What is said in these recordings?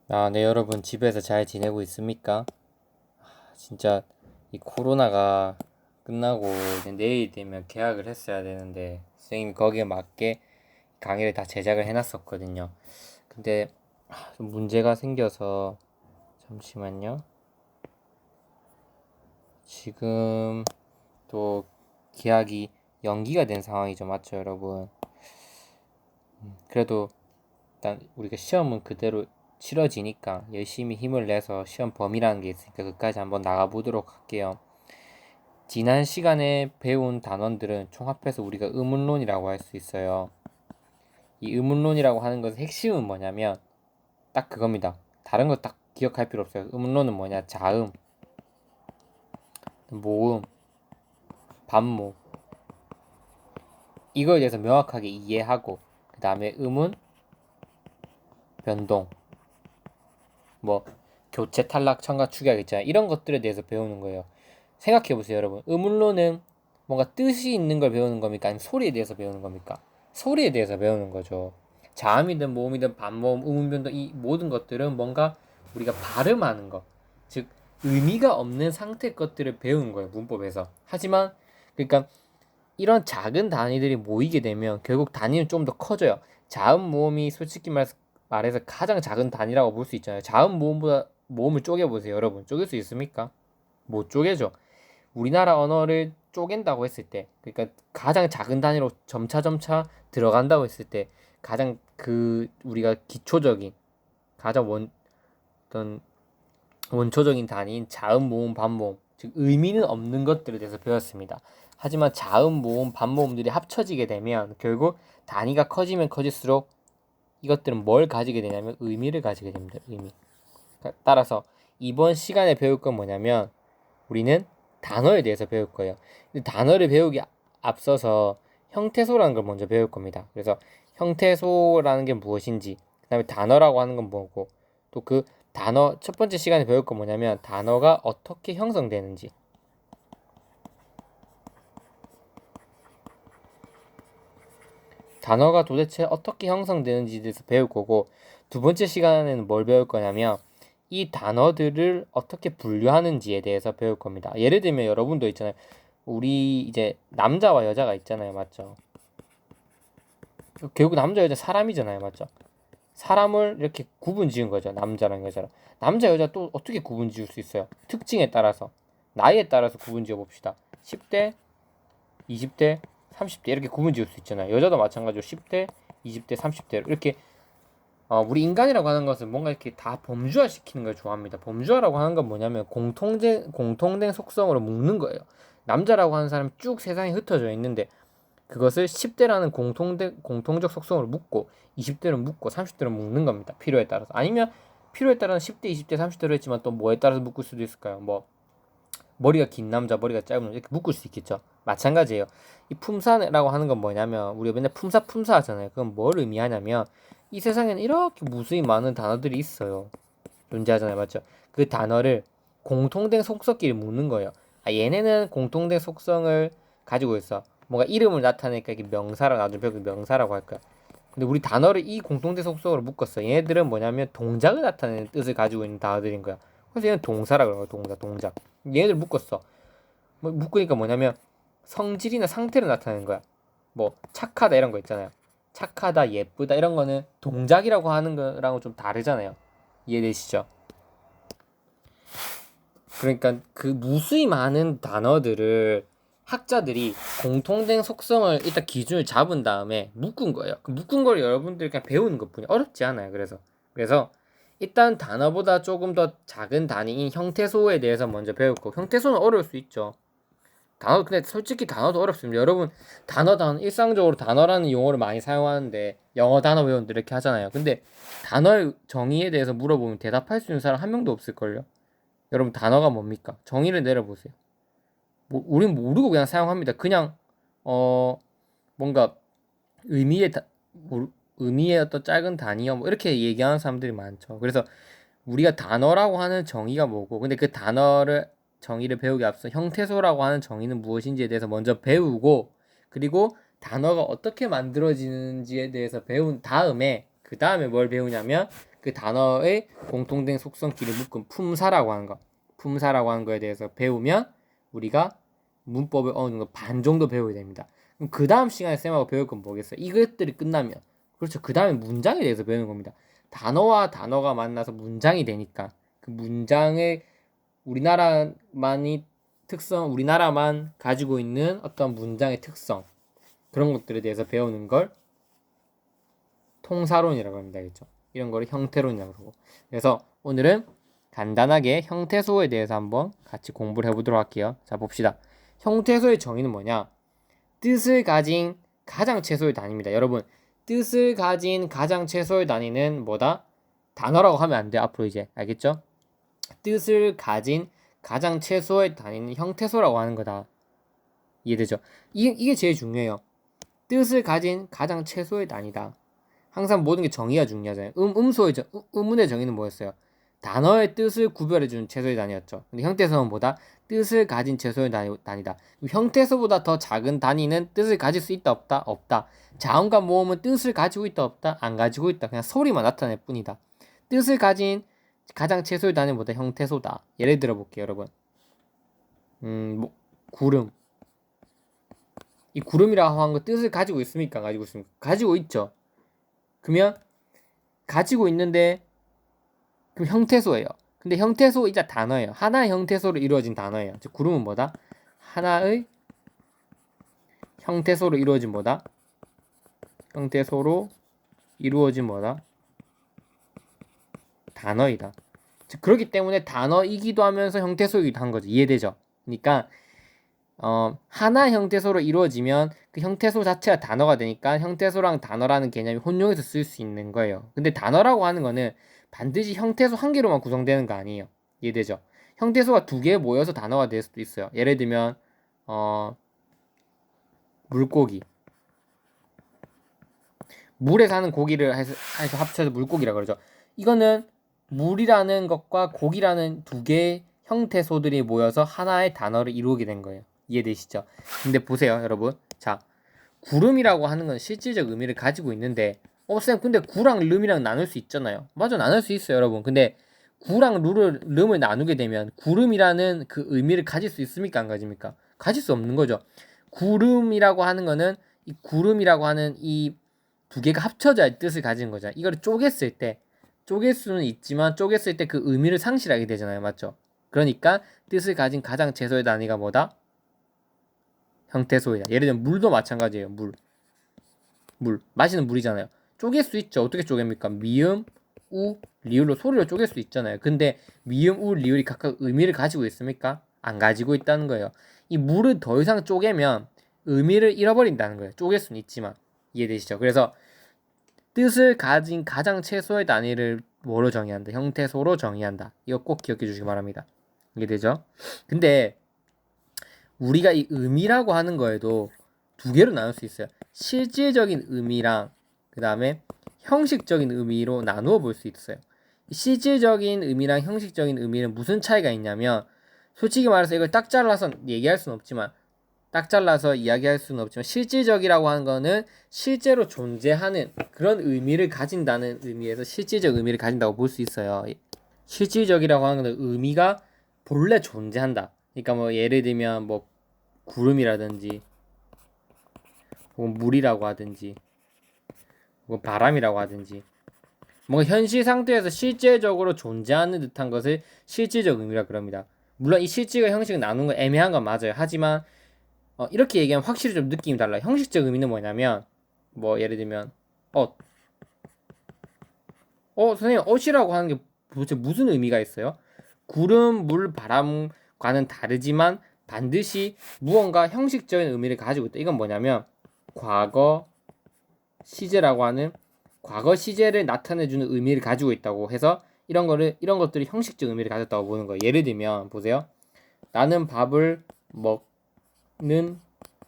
네, 여러분 집에서 잘 지내고 있습니까? 진짜 이 코로나가 끝나고 이제 내일 되면 개학을 했어야 되는데 선생님이 거기에 맞게 강의를 다 제작을 해놨었거든요. 근데 좀 문제가 생겨서 잠시만요. 지금 또 개학이 연기가 된 상황이죠, 맞죠, 여러분? 그래도 일단 우리가 시험은 그대로 치러지니까 열심히 힘을 내서 시험 범위라는 게 있으니까 그까지 한번 나가보도록 할게요. 지난 시간에 배운 단원들은 총합해서 우리가 의문론이라고 할 수 있어요. 이 의문론이라고 하는 것의 핵심은 뭐냐면 딱 그겁니다. 다른 거 딱 기억할 필요 없어요. 의문론은 뭐냐? 자음, 모음, 반모 이거에 대해서 명확하게 이해하고 그 다음에 의문, 변동, 뭐 교체, 탈락, 첨가, 축약 있잖아요. 이런 것들에 대해서 배우는 거예요. 생각해보세요, 여러분. 의문론은 뭔가 뜻이 있는 걸 배우는 겁니까? 아니면 소리에 대해서 배우는 겁니까? 소리에 대해서 배우는 거죠. 자음이든 모음이든 반모음, 의문변동 이 모든 것들은 뭔가 우리가 발음하는 것, 즉 의미가 없는 상태 것들을 배우는 거예요, 문법에서. 하지만 그러니까 이런 작은 단위들이 모이게 되면 결국 단위는 좀 더 커져요. 자음 모음이 솔직히 말해서 가장 작은 단위라고 볼 수 있잖아요. 자음 모음보다 모음을 쪼개보세요, 여러분. 쪼갤 수 있습니까? 못 쪼개죠. 우리나라 언어를 쪼갠다고 했을 때, 그러니까 가장 작은 단위로 점차 들어간다고 했을 때, 가장 우리가 기초적인, 가장 어떤 원초적인 단위인 자음, 모음, 반모음, 즉 의미는 없는 것들에 대해서 배웠습니다. 하지만 자음, 모음, 반모음들이 합쳐지게 되면 결국 단위가 커지면 커질수록 이것들은 뭘 가지게 되냐면 의미를 가지게 됩니다. 의미. 따라서 이번 시간에 배울 건 뭐냐면 우리는 단어에 대해서 배울 거예요. 단어를 배우기 앞서서 형태소라는 걸 먼저 배울 겁니다. 그래서 형태소라는 게 무엇인지, 그다음에 단어라고 하는 건 뭐고, 또 그 단어 첫 번째 시간에 배울 건 뭐냐면 단어가 어떻게 형성되는지, 단어가 도대체 어떻게 형성되는지에 대해서 배울 거고, 두 번째 시간에는 뭘 배울 거냐면 이 단어들을 어떻게 분류하는지에 대해서 배울 겁니다. 예를 들면 여러분도 있잖아요. 우리 이제 남자와 여자가 있잖아요, 맞죠? 결국 남자 여자 사람이잖아요, 맞죠? 사람을 이렇게 구분 지은 거죠, 남자랑 여자랑. 남자 여자 또 어떻게 구분 지을 수 있어요? 특징에 따라서, 나이에 따라서 구분 지어 봅시다. 10대, 20대, 30대 이렇게 구분 지을 수 있잖아요. 여자도 마찬가지로 10대, 20대, 30대 이렇게. 우리 인간이라고 하는 것은 뭔가 이렇게 다 범주화 시키는 걸 좋아합니다. 범주화라고 하는 건 뭐냐면 공통된 속성으로 묶는 거예요. 남자라고 하는 사람이 쭉 세상에 흩어져 있는데 그것을 10대라는 공통적 속성으로 묶고 20대는 묶고 30대는 묶는 겁니다. 필요에 따라서. 아니면 필요에 따라서 10대, 20대, 30대로 했지만 또 뭐에 따라서 묶을 수도 있을까요? 뭐 머리가 긴 남자, 머리가 짧은 남자 이렇게 묶을 수 있겠죠. 마찬가지예요. 이 품사라고 하는 건 뭐냐면 우리가 맨날 품사 하잖아요. 그건 뭘 의미하냐면 이 세상에는 이렇게 무수히 많은 단어들이 있어요. 존재하잖아요. 맞죠? 그 단어를 공통된 속성끼리 묶는 거예요. 얘네는 공통된 속성을 가지고 있어. 뭔가 이름을 나타내니까 이게 명사라고, 나중에 배우면 명사라고 할 거야. 근데 우리 단어를 이 공통된 속성으로 묶었어. 얘네들은 뭐냐면 동작을 나타내는 뜻을 가지고 있는 단어들인 거야. 그래서 얘는 동사라 그래요. 동작. 얘네들 묶었어. 묶으니까 뭐냐면 성질이나 상태를 나타내는 거야. 뭐 착하다 이런 거 있잖아요. 착하다, 예쁘다 이런 거는 동작이라고 하는 거랑은 좀 다르잖아요. 이해되시죠? 그러니까 그 무수히 많은 단어들을 학자들이 공통된 속성을 일단 기준을 잡은 다음에 묶은 거예요. 그 묶은 걸 여러분들이 그냥 배우는 것뿐이 어렵지 않아요. 그래서 일단 단어보다 조금 더 작은 단위인 형태소에 대해서 먼저 배웠고, 형태소는 어려울 수 있죠. 근데 솔직히 단어도 어렵습니다. 여러분 일상적으로 단어라는 용어를 많이 사용하는데 영어 단어 외우는데 이렇게 하잖아요. 근데 단어의 정의에 대해서 물어보면 대답할 수 있는 사람 한 명도 없을걸요. 여러분 단어가 뭡니까? 정의를 내려보세요. 우린 모르고 그냥 사용합니다. 그냥 뭔가 의미의 의미의 어떤 짧은 단위요 뭐 이렇게 얘기하는 사람들이 많죠. 그래서 우리가 단어라고 하는 정의가 뭐고, 근데 그 단어를 정의를 배우기 앞서 형태소라고 하는 정의는 무엇인지에 대해서 먼저 배우고, 그리고 단어가 어떻게 만들어지는지에 대해서 배운 다음에 그 다음에 뭘 배우냐면 그 단어의 공통된 속성끼리 묶은 품사라고 하는 거, 품사라고 하는 거에 대해서 배우면 우리가 문법을 어느 정도 반 정도 배워야 됩니다. 그럼 그 다음 시간에 쌤하고 배울 건 뭐겠어요? 이것들이 끝나면, 그렇죠, 그 다음에 문장에 대해서 배우는 겁니다. 단어와 단어가 만나서 문장이 되니까 그 문장의 우리나라만 가지고 있는 어떤 문장의 특성, 그런 것들에 대해서 배우는 걸 통사론이라고 합니다. 그렇죠? 이런 거를 형태론이라고 하고. 그래서 오늘은 간단하게 형태소에 대해서 한번 같이 공부를 해보도록 할게요. 자, 봅시다. 형태소의 정의는 뭐냐? 뜻을 가진 가장 최소의 단위입니다. 여러분, 뜻을 가진 가장 최소의 단위는 뭐다? 단어라고 하면 안 돼. 앞으로 이제 알겠죠? 뜻을 가진 가장 최소의 단위는 형태소라고 하는 거다. 이해되죠? 이게 제일 중요해요. 뜻을 가진 가장 최소의 단위다. 항상 모든 게 정의가 중요하잖아요. 음문의 정의는 뭐였어요? 단어의 뜻을 구별해주는 최소의 단위였죠. 근데 형태소는 뭐다? 뜻을 가진 최소의 단위다. 형태소보다 더 작은 단위는 뜻을 가질 수 있다 없다? 없다. 자음과 모음은 뜻을 가지고 있다 없다? 안 가지고 있다. 그냥 소리만 나타낼 뿐이다. 뜻을 가진 가장 최소의 단위는 뭐다? 형태소다. 예를 들어 볼게요, 여러분. 구름. 이 구름이라고 하는 거 뜻을 가지고 있습니까? 안 가지고 있습니까? 가지고 있죠. 그러면 가지고 있는데 그럼 형태소예요. 근데 형태소이자 단어예요. 하나의 형태소로 이루어진 단어예요. 즉 구름은 뭐다? 하나의 형태소로 이루어진 뭐다? 형태소로 이루어진 뭐다? 단어이다. 즉 그렇기 때문에 단어이기도 하면서 형태소이기도 한 거죠. 이해되죠? 그러니까 하나 형태소로 이루어지면 그 형태소 자체가 단어가 되니까 형태소랑 단어라는 개념이 혼용해서 쓸 수 있는 거예요. 근데 단어라고 하는 거는 반드시 형태소 한 개로만 구성되는 거 아니에요. 이해되죠? 형태소가 두 개 모여서 단어가 될 수도 있어요. 예를 들면 물고기. 물에 사는 고기를 해서 합쳐서 물고기라고 그러죠. 이거는 물이라는 것과 고기라는 두 개의 형태소들이 모여서 하나의 단어를 이루게 된 거예요. 이해되시죠? 근데 보세요, 여러분. 자, 구름이라고 하는 건 실질적 의미를 가지고 있는데, 쌤, 근데 구랑 름이랑 나눌 수 있잖아요. 맞아, 나눌 수 있어요, 여러분. 근데 구랑 름을 나누게 되면 구름이라는 그 의미를 가질 수 있습니까? 안 가집니까? 가질 수 없는 거죠. 구름이라고 하는 거는 이 구름이라고 하는 이 두 개가 합쳐져야 뜻을 가진 거죠. 이걸 쪼갰을 때, 쪼갤 수는 있지만 쪼갰을 때 그 의미를 상실하게 되잖아요. 맞죠? 그러니까 뜻을 가진 가장 최소의 단위가 뭐다? 형태소이다. 예를 들면 물도 마찬가지예요. 물. 마시는 물이잖아요. 쪼갤 수 있죠. 어떻게 쪼갭니까? 미음, 우, 리을로 소리를 쪼갤 수 있잖아요. 근데 미음, 우, 리을이 각각 의미를 가지고 있습니까? 안 가지고 있다는 거예요. 이 물을 더 이상 쪼개면 의미를 잃어버린다는 거예요. 쪼갤 수는 있지만. 이해되시죠? 그래서 뜻을 가진 가장 최소의 단위를 뭐로 정의한다? 형태소로 정의한다. 이거 꼭 기억해 주시기 바랍니다. 이해되죠? 근데 우리가 이 의미라고 하는 거에도 두 개로 나눌 수 있어요. 실질적인 의미랑 그 다음에 형식적인 의미로 나누어 볼 수 있어요. 실질적인 의미랑 형식적인 의미는 무슨 차이가 있냐면, 솔직히 말해서 이걸 딱 잘라서 얘기할 수는 없지만, 딱 잘라서 이야기할 수는 없지만, 실질적이라고 하는 거는 실제로 존재하는 그런 의미를 가진다는 의미에서 실질적 의미를 가진다고 볼 수 있어요. 실질적이라고 하는 거는 의미가 본래 존재한다. 그러니까 뭐 예를 들면 뭐 구름이라든지 혹은 물이라고 하든지 혹은 바람이라고 하든지 뭔가 현실 상태에서 실제적으로 존재하는 듯한 것을 실질적 의미라 그럽니다. 물론 이 실질과 형식을 나누는 건 애매한 건 맞아요. 하지만 이렇게 얘기하면 확실히 좀 느낌이 달라요. 형식적 의미는 뭐냐면 뭐 예를 들면 선생님 옷이라고 하는 게 도대체 무슨 의미가 있어요? 구름, 물, 바람과는 다르지만 반드시 무언가 형식적인 의미를 가지고 있다. 이건 뭐냐면 과거 시제라고 하는 과거 시제를 나타내주는 의미를 가지고 있다고 해서 이런 것들이 형식적 의미를 가졌다고 보는 거예요. 예를 들면 보세요. 나는 밥을 먹는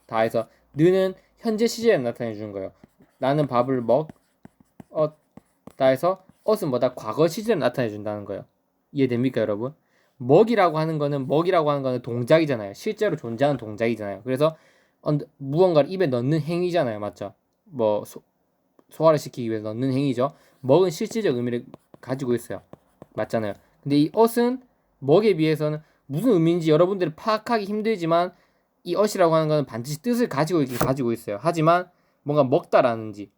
다 해서 느는 현재 시제를 나타내 주는 거예요. 나는 밥을 다 해서 엇은 뭐다? 과거 시제를 나타내 준다는 거예요. 이해됩니까, 여러분? 먹이라고 하는 거는 동작이잖아요. 실제로 존재하는 동작이잖아요. 그래서 무언가를 입에 넣는 행위잖아요. 맞죠? 뭐 소화를 시키기 위해서 넣는 행위죠. 먹은 실질적 의미를 가지고 있어요. 맞잖아요. 근데 이 ot은 먹에 비해서는 무슨 의미인지 여러분들이 파악하기 힘들지만 이 ot이라고 하는 거는 반드시 뜻을 가지고 있긴 가지고 있어요. 하지만 뭔가 먹다라는지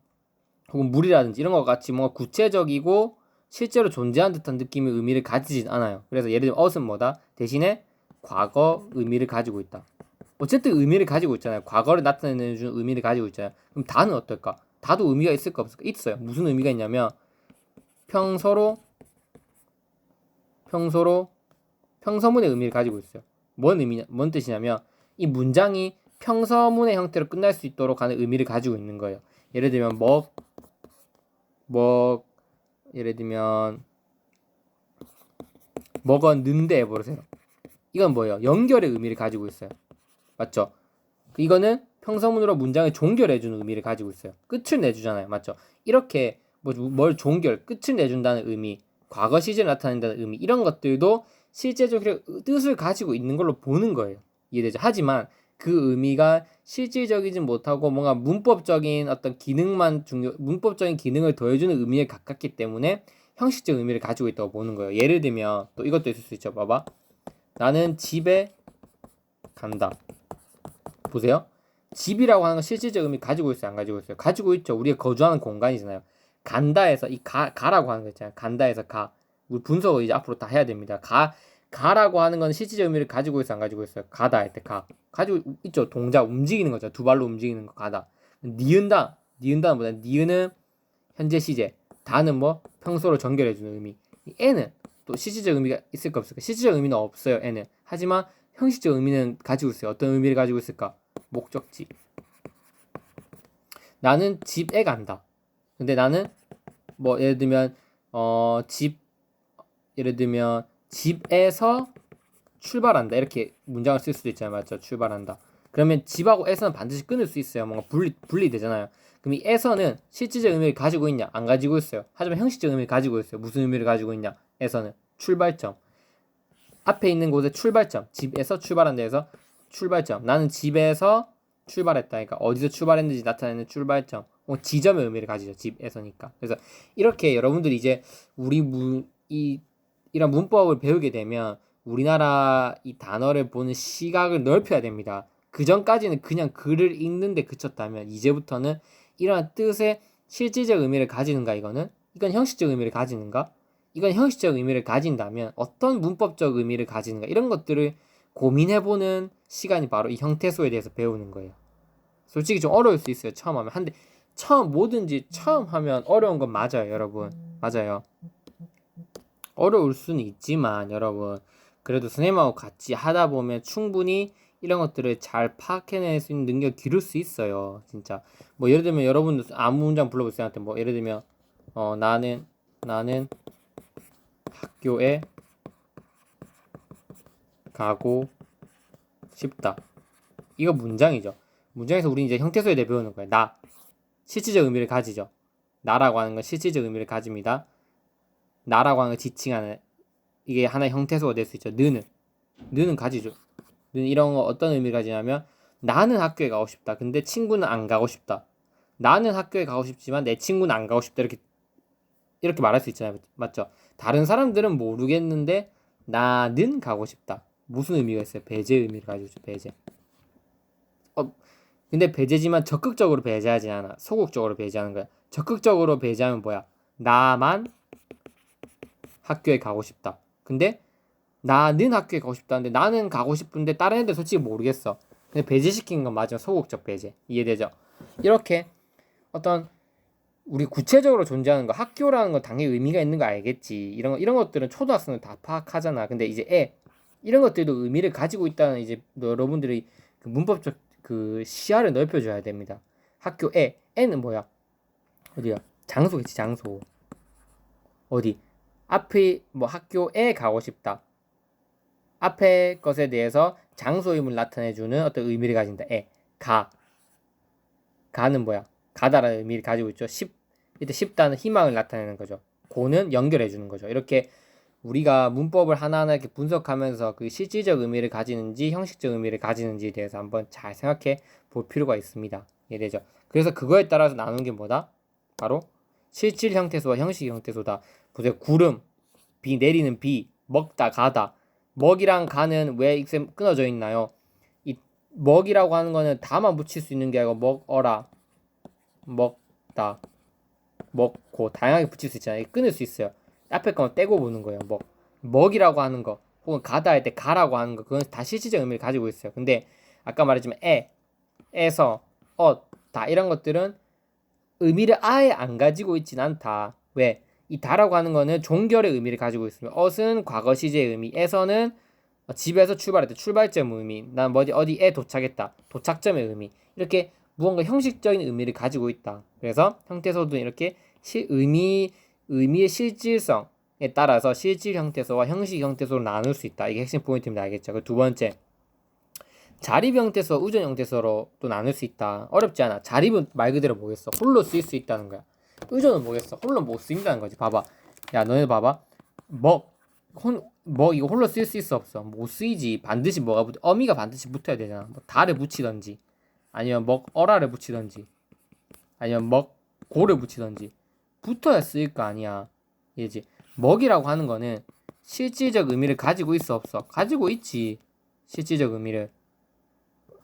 혹은 물이라든지 이런 것 같이 뭔가 구체적이고 실제로 존재한 듯한 느낌의 의미를 가지진 않아요. 그래서 예를 들면 ot은 뭐다? 대신에 과거 의미를 가지고 있다. 어쨌든 의미를 가지고 있잖아요. 과거를 나타내는 의미를 가지고 있잖아요. 그럼 다는 어떨까? 다도 의미가 있을까 없을까? 있어요. 무슨 의미가 있냐면 평서로 평서문의 의미를 가지고 있어요. 뭔 뜻이냐면 이 문장이 평서문의 형태로 끝날 수 있도록 하는 의미를 가지고 있는 거예요. 예를 들면 예를 들면 먹었는데 해보세요. 이건 뭐예요? 연결의 의미를 가지고 있어요. 맞죠? 이거는 평서문으로 문장을 종결해주는 의미를 가지고 있어요. 끝을 내주잖아요. 맞죠? 이렇게 뭘 종결, 끝을 내준다는 의미, 과거 시제를 나타낸다는 의미 이런 것들도 실제적으로 뜻을 가지고 있는 걸로 보는 거예요. 이해되죠? 하지만 그 의미가 실질적이진 못하고 뭔가 문법적인 어떤 문법적인 기능을 더해주는 의미에 가깝기 때문에 형식적 의미를 가지고 있다고 보는 거예요. 예를 들면 또 이것도 있을 수 있죠. 봐봐. 나는 집에 간다. 보세요. 집이라고 하는 건 실질적 의미 가지고 있어요, 안 가지고 있어요? 가지고 있죠. 우리가 거주하는 공간이잖아요. 간다에서 이 가라고 하는 거 있잖아요. 간다에서 가. 우리 분석을 이제 앞으로 다 해야 됩니다. 가라고 하는 건 실질적 의미를 가지고 있어, 안 가지고 있어요? 가다 할 때 가지고 있죠. 동작 움직이는 거죠. 두 발로 움직이는 거 가다. 니은다는 뭐냐? 니은은 현재 시제. 다는 뭐 평소로 전결해주는 의미. 애는 또 실질적 의미가 있을까 없을까? 실질적 의미는 없어요. 애는. 하지만 형식적 의미는 가지고 있어요. 어떤 의미를 가지고 있을까? 목적지. 나는 집에 간다. 근데 나는 뭐 예를 들면 예를 들면 집에서 출발한다. 이렇게 문장을 쓸 수도 있잖아요. 맞죠? 출발한다. 그러면 집하고 에서는 반드시 끊을 수 있어요. 뭔가 분리되잖아요. 그럼 이 에서는 실질적 의미를 가지고 있냐? 안 가지고 있어요. 하지만 형식적 의미를 가지고 있어요. 무슨 의미를 가지고 있냐? 에서는 출발점. 앞에 있는 곳에 출발점. 집에서 출발한다 해서 출발점. 나는 집에서 출발했다. 그러니까 어디서 출발했는지 나타내는 출발점. 지점의 의미를 가지죠. 집에서니까. 그래서 이렇게 여러분들이 이제 이런 문법을 배우게 되면 우리나라 이 단어를 보는 시각을 넓혀야 됩니다. 그 전까지는 그냥 글을 읽는데 그쳤다면 이제부터는 이런 뜻의 실질적 의미를 가지는가 이건 형식적 의미를 가지는가? 이건 형식적 의미를 가진다면 어떤 문법적 의미를 가지는가 이런 것들을 고민해보는 시간이 바로 이 형태소에 대해서 배우는 거예요. 솔직히 좀 어려울 수 있어요. 처음 하면. 근데 뭐든지 처음 하면 어려운 건 맞아요, 여러분. 맞아요. 어려울 수는 있지만 여러분 그래도 선생님하고 같이 하다 보면 충분히 이런 것들을 잘 파악해낼 수 있는 능력을 기를 수 있어요. 진짜 뭐 예를 들면 여러분들 아무 문장 불러보세요. 뭐 예를 들면 나는 학교에 가고 싶다. 이거 문장이죠. 문장에서 우리 이제 형태소에 대해 배우는 거예요. 나 실질적 의미를 가지죠. 나라고 하는 건 실질적 의미를 가집니다. 나라고 하는 걸 지칭하는 이게 하나의 형태소가 될 수 있죠. 느는 가지죠. 느는 이런 거 어떤 의미를 가지냐면 나는 학교에 가고 싶다. 근데 친구는 안 가고 싶다. 나는 학교에 가고 싶지만 내 친구는 안 가고 싶다. 이렇게 말할 수 있잖아요. 맞죠? 다른 사람들은 모르겠는데 나는 가고 싶다. 무슨 의미가 있어요? 배제 의미를 가지고 있죠. 배제. 근데 배제지만 적극적으로 배제하지 않아. 소극적으로 배제하는 거야. 적극적으로 배제하면 뭐야? 나만 학교에 가고 싶다. 근데 나는 학교에 가고 싶다는데 나는 가고 싶은데 다른 애들 솔직히 모르겠어. 근데 배제시킨 건 맞아. 소극적 배제. 이해되죠? 이렇게 어떤 우리 구체적으로 존재하는 거 학교라는 건 당연히 의미가 있는 거 알겠지. 이런 것들은 초등학생은 다 파악하잖아. 근데 이제 이런 것들도 의미를 가지고 있다는 이제 여러분들이 그 문법적 그 시야를 넓혀줘야 됩니다. 학교 애는 뭐야? 어디야? 장소겠지. 장소. 어디? 앞에 뭐 학교에 가고 싶다. 앞에 것에 대해서 장소임을 나타내주는 어떤 의미를 가진다. 가는 뭐야? 가다라는 의미를 가지고 있죠. 이때 쉽다는 희망을 나타내는 거죠. 고는 연결해주는 거죠. 이렇게 우리가 문법을 하나하나 이렇게 분석하면서 그 실질적 의미를 가지는지 형식적 의미를 가지는지에 대해서 한번 잘 생각해 볼 필요가 있습니다. 이해되죠? 그래서 그거에 따라서 나누는 게 뭐다? 바로 실질 형태소와 형식 형태소다. 보세요. 구름, 비 내리는 비, 먹다 가다. 먹이랑 가는 왜 익셈 끊어져 있나요? 이 먹이라고 하는 거는 다만 붙일 수 있는 게 아니고 먹어라, 먹다, 먹고 다양하게 붙일 수 있잖아요. 끊을 수 있어요. 앞에 거는 떼고 보는 거예요. 먹이라고 하는 거 혹은 가다 할 때 가라고 하는 거 그건 다 실질적 의미를 가지고 있어요. 근데 아까 말했지만 에서, 다 이런 것들은 의미를 아예 안 가지고 있진 않다. 왜? 이 다라고 하는 거는 종결의 의미를 가지고 있으며 엇은 과거 시제의 의미, 에서는 집에서 출발했다. 출발점 의미. 난 어디에 도착했다. 도착점의 의미. 이렇게 무언가 형식적인 의미를 가지고 있다. 그래서 형태소도 이렇게 의미의 실질성에 따라서 실질 형태소와 형식 형태소로 나눌 수 있다. 이게 핵심 포인트입니다. 알겠죠? 그 두 번째. 자립 형태소, 의존 형태소로 또 나눌 수 있다. 어렵지 않아. 자립은 말 그대로 뭐겠어? 홀로 쓰일 수 있다는 거야. 의존은 뭐겠어? 홀로 못 쓰인다는 거지. 봐봐. 야, 너네 봐봐. 이거 홀로 쓸 수 있어 없어? 못 쓰이지. 반드시 어미가 반드시 붙어야 되잖아. 다를 붙이던지, 아니면 어라를 붙이던지, 아니면 고를 붙이던지 붙어야 쓰일 거 아니야. 이지. 먹이라고 하는 거는 실질적 의미를 가지고 있어 없어? 가지고 있지. 실질적 의미를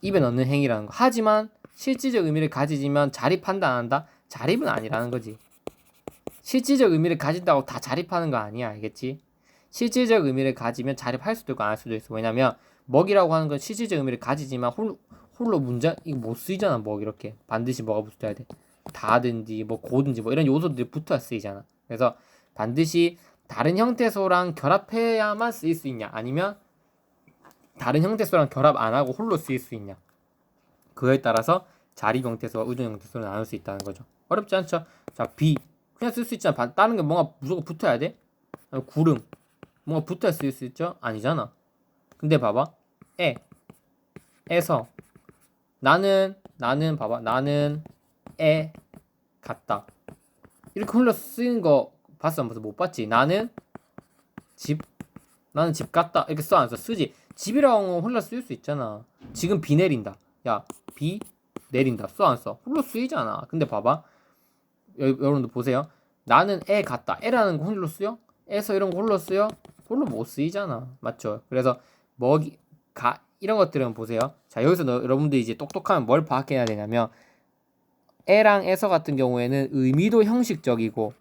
입에 넣는 행위라는 거. 하지만 실질적 의미를 가지지만 자립한다 안 한다? 자립은 아니라는 거지. 실질적 의미를 가진다고 다 자립하는 거 아니야. 알겠지? 실질적 의미를 가지면 자립할 수도 있고 안 할 수도 있어. 왜냐면 먹이라고 하는 건 실질적 의미를 가지지만 홀로 이거 못 쓰이잖아. 이렇게 반드시 뭐가 붙어야 돼. 다든지 고든지 이런 요소들이 붙어야 쓰이잖아. 그래서 반드시 다른 형태소랑 결합해야만 쓰일 수 있냐, 아니면 다른 형태소랑 결합 안 하고 홀로 쓰일 수 있냐, 그거에 따라서 자립 형태소와 의존 형태소를 나눌 수 있다는 거죠. 어렵지 않죠? 자, 비 그냥 쓸 수 있잖아. 다른 게 뭔가 무조건 붙어야 돼? 구름 뭔가 붙어야 쓸 수 있죠? 아니잖아. 근데 봐봐. 에서 나는 봐봐. 나는 갔다. 이렇게 홀로 쓰는 거 봤어? 못 봤지? 나는 집 갔다. 이렇게 써 안 써? 쓰지. 집이라고 홀로 쓸 수 있잖아. 지금 비 내린다. 야, 비 내린다. 써 안 써? 홀로 쓰이잖아. 근데 봐봐. 여러분들 보세요. 나는 갔다. 라는 거 홀로 쓰여? 에서 이런 거 홀로 쓰여? 홀로 못 쓰이잖아. 맞죠? 그래서 이런 것들은 보세요. 자, 여기서 여러분들이 이제 똑똑하면 뭘 파악해야 되냐면 에랑 에서 같은 경우에는 의미도 형식적이고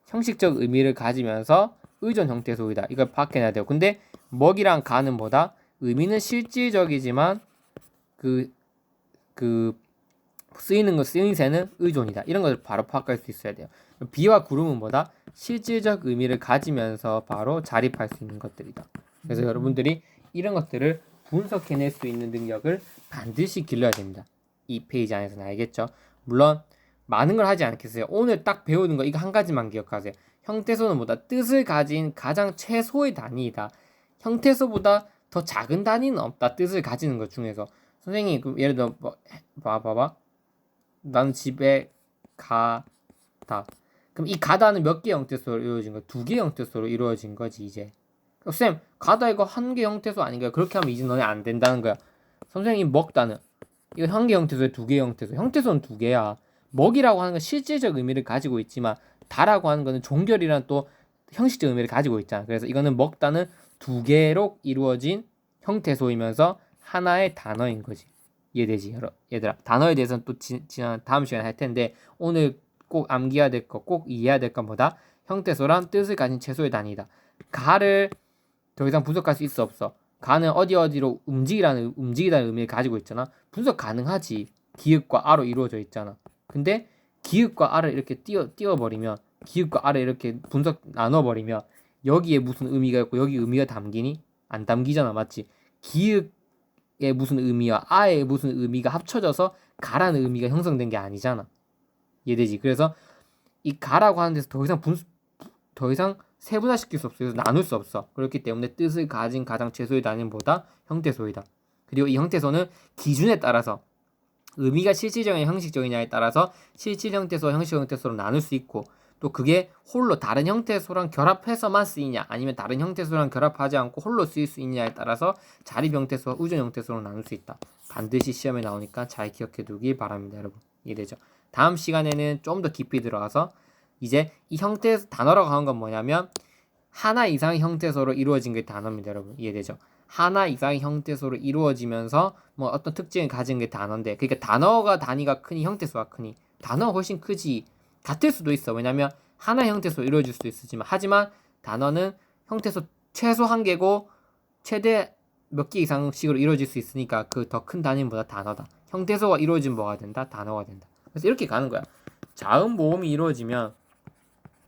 형식적 의미를 가지면서 의존 형태소이다. 이걸 파악해야 돼요. 근데 먹이랑 가는 뭐다? 의미는 실질적이지만 쓰임새는 의존이다. 이런 걸 바로 파악할 수 있어야 돼요. 비와 구름은 뭐다? 실질적 의미를 가지면서 바로 자립할 수 있는 것들이다. 그래서 여러분들이 이런 것들을 분석해낼 수 있는 능력을 반드시 길러야 됩니다. 이 페이지 안에서는. 알겠죠? 물론 많은 걸 하지 않겠어요. 오늘 딱 배우는 거 이거 한 가지만 기억하세요. 형태소는 뭐다? 뜻을 가진 가장 최소의 단위이다. 형태소보다 더 작은 단위는 없다. 뜻을 가지는 것 중에서. 선생님, 예를 들어 봐봐. 나는 집에 가다. 그럼 이 가다는 몇 개 형태소로 이루어진 거야? 2개 형태소로 이루어진 거지 이제. 쌤, 가다 이거 한 개 형태소 아닌가요? 그렇게 하면 이제 너네 안 된다는 거야. 선생님, 먹다는 이거 한 개 형태소에 2개 형태소. 형태소는 2개야. 먹이라고 하는 건 실질적 의미를 가지고 있지만 다라고 하는 거는 종결이란 또 형식적 의미를 가지고 있잖아. 그래서 이거는 먹다는 2개로 이루어진 형태소이면서 하나의 단어인 거지. 이해되지? 얘들아, 단어에 대해서는 또 지난 다음 시간에 할 텐데 오늘 꼭 암기해야 될 거, 꼭 이해해야 될 건 뭐다? 형태소란 뜻을 가진 최소의 단위이다. 가를 더 이상 분석할 수 있어 없어? 가는 어디로 움직이다는 의미를 가지고 있잖아. 분석 가능하지. 기읍과 아로 이루어져 있잖아. 근데 기읍과 아를 이렇게 띄워버리면, 기읍과 아를 이렇게 분석 나눠버리면 여기에 무슨 의미가 있고 여기 의미가 담기니? 안 담기잖아. 맞지? 기읍의 무슨 의미와 아의 무슨 의미가 합쳐져서 가라는 의미가 형성된 게 아니잖아. 이해되지? 그래서 이 가라고 하는 데서 더 이상 세분화시킬 수 없어. 그래서 나눌 수 없어. 그렇기 때문에 뜻을 가진 가장 최소의 단위보다 형태소이다. 그리고 이 형태소는 기준에 따라서 의미가 실질적이냐 형식적이냐에 따라서 실질 형태소, 형식 형태소로 나눌 수 있고, 또 그게 홀로 다른 형태소랑 결합해서만 쓰이냐 아니면 다른 형태소랑 결합하지 않고 홀로 쓰일 수 있냐에 따라서 자립 형태소와 의존 형태소로 나눌 수 있다. 반드시 시험에 나오니까 잘 기억해 두기 바랍니다. 여러분, 이해되죠? 다음 시간에는 좀 더 깊이 들어가서 이제 이 형태에서 단어라고 하는 건 뭐냐면 하나 이상의 형태소로 이루어진 게 단어입니다, 여러분. 이해되죠? 하나 이상의 형태소로 이루어지면서 뭐 어떤 특징을 가진 게 단어인데, 그러니까 단어가 단위가 크니 형태소가 크니 단어가 훨씬 크지. 같을 수도 있어. 왜냐면 하나 형태소로 이루어질 수도 있지만, 하지만 단어는 형태소 최소 한 개고 최대 몇 개 이상씩으로 이루어질 수 있으니까 그 더 큰 단위보다 단어다. 형태소가 이루어지면 뭐가 된다? 단어가 된다. 그래서 이렇게 가는 거야. 자음 모음이 이루어지면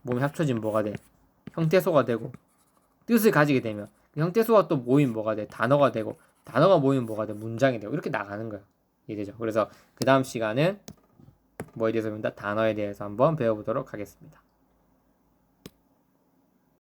모음이 합쳐지면 뭐가 돼? 형태소가 되고, 뜻을 가지게 되면 형태소가 또 모이면 뭐가 돼? 단어가 되고, 단어가 모이면 뭐가 돼? 문장이 되고, 이렇게 나가는 거야. 이해되죠? 그래서 그 다음 시간은 뭐에 대해서 배운다? 단어에 대해서 한번 배워보도록 하겠습니다.